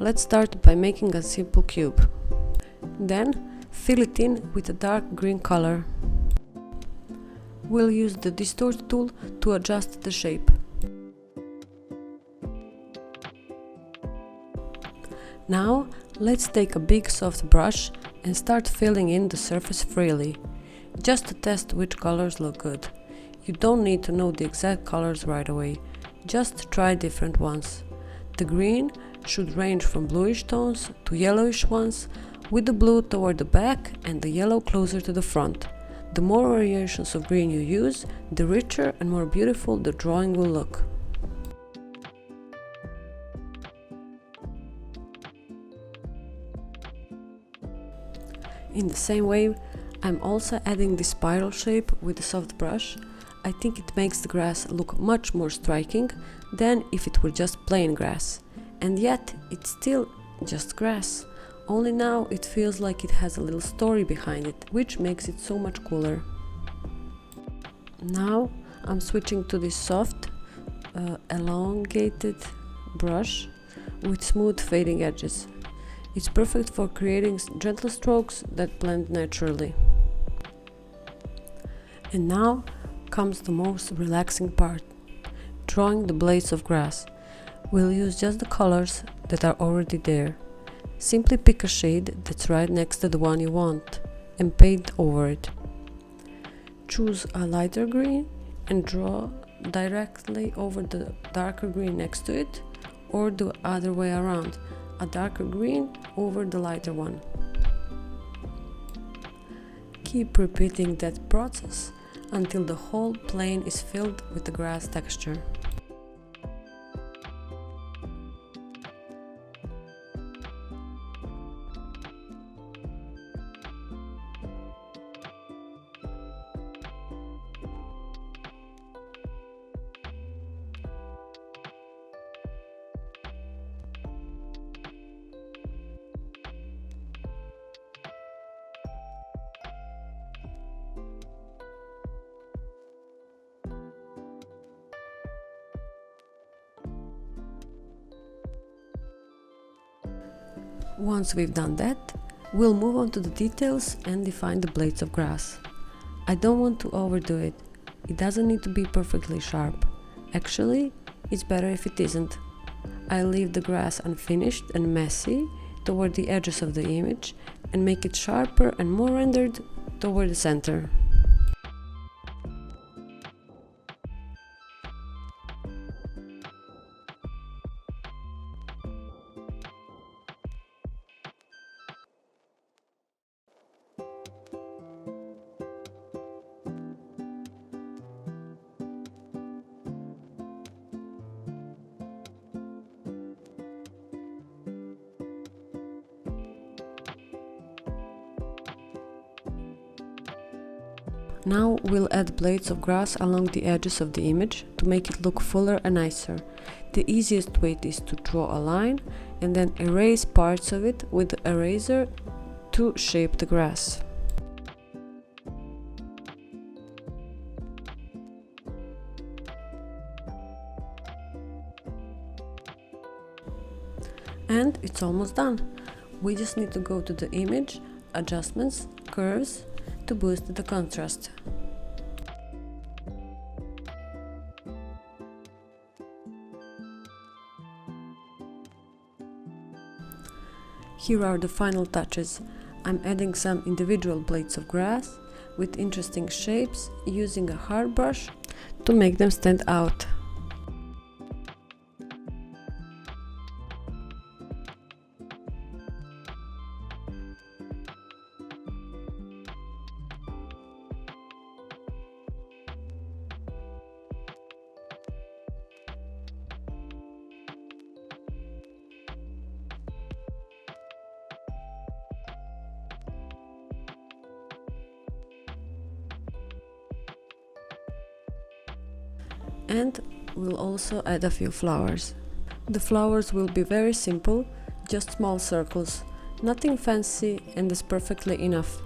Let's start by making a simple cube. Then fill it in with a dark green color. We'll use the distort tool to adjust the shape. Now let's take a big soft brush and start filling in the surface freely, just to test which colors look good. You don't need to know the exact colors right away, just try different ones. The green should range from bluish tones to yellowish ones, with the blue toward the back and the yellow closer to the front. The more variations of green you use, the richer and more beautiful the drawing will look. In the same way, I'm also adding the spiral shape with a soft brush. I think it makes the grass look much more striking than if it were just plain grass. And yet, it's still just grass. Only now it feels like it has a little story behind it, which makes it so much cooler. Now I'm switching to this soft, elongated brush with smooth fading edges. It's perfect for creating gentle strokes that blend naturally. And now comes the most relaxing part, drawing the blades of grass. We'll use just the colors that are already there. Simply pick a shade that's right next to the one you want and paint over it. Choose a lighter green and draw directly over the darker green next to it, or the other way around, a darker green over the lighter one. Keep repeating that process until the whole plane is filled with the grass texture. Once we've done that, we'll move on to the details and define the blades of grass. I don't want to overdo it. It doesn't need to be perfectly sharp. Actually, it's better if it isn't. I leave the grass unfinished and messy toward the edges of the image and make it sharper and more rendered toward the center. Now we'll add blades of grass along the edges of the image to make it look fuller and nicer. The easiest way is to draw a line and then erase parts of it with the eraser to shape the grass. And it's almost done. We just need to go to the image, adjustments, curves, to boost the contrast. Here are the final touches. I'm adding some individual blades of grass with interesting shapes using a hard brush to make them stand out. And we'll also add a few flowers. The flowers will be very simple, just small circles, nothing fancy, and is perfectly enough.